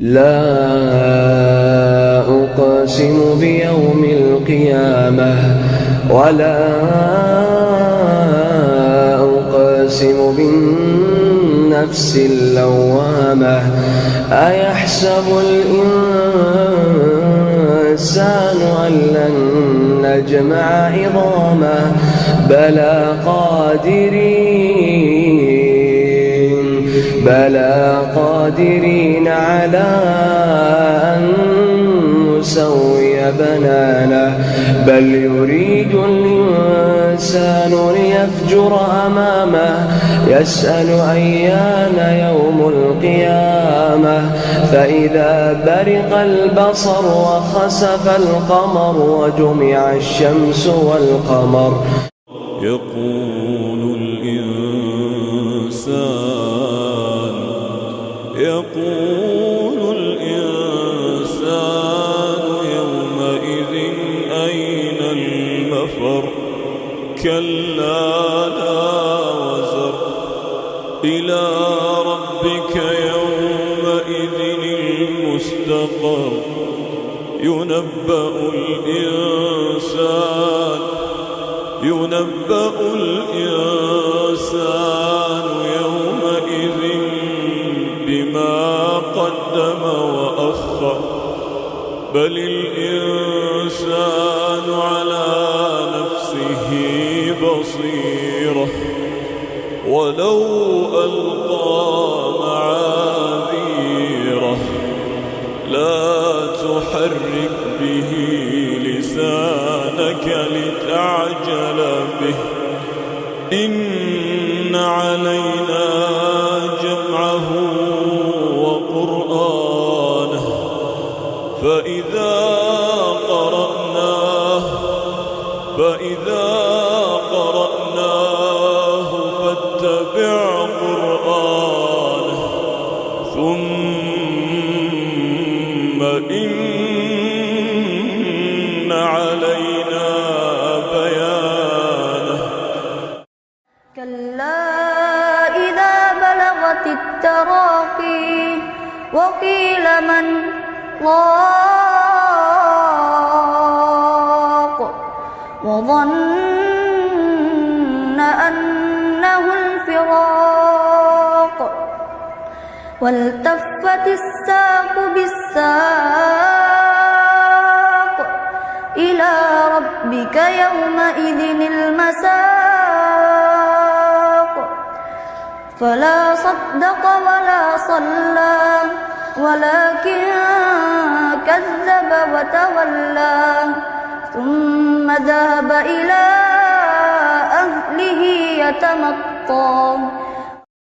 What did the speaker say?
لا أقسم بيوم القيامة ولا أقسم بالنفس اللوامة أيحسب الإنسان أن لن نجمع عظامه بلى قادرين على أن نسوي بنانه بل يريد الإنسان ليفجر أمامه يسأل أيان يوم القيامة فإذا برق البصر وخسف القمر وجمع الشمس والقمر يقول الإنسان يومئذ أين المفر كلا لا وزر إلى ربك يومئذ المستقر ينبأ الإنسان يومئذ بما قدم وأخر بل الإنسان على نفسه بصيرة ولو ألقى معاذيره لا تحرك به لسانك لتعجل به إن علينا جمعه وقرآنه فإذا قرأناه فاتبع قرآنه ثم إن علينا بيانه كلا إذا بلغت التراقي وقيل من راق وظن أنه الفراق والتفت الساق بالساق إلى ربك يومئذ المساق فلا صدق ولا صلى ولكن كذب وتولى ثم ذهب إلى أهله يتمطى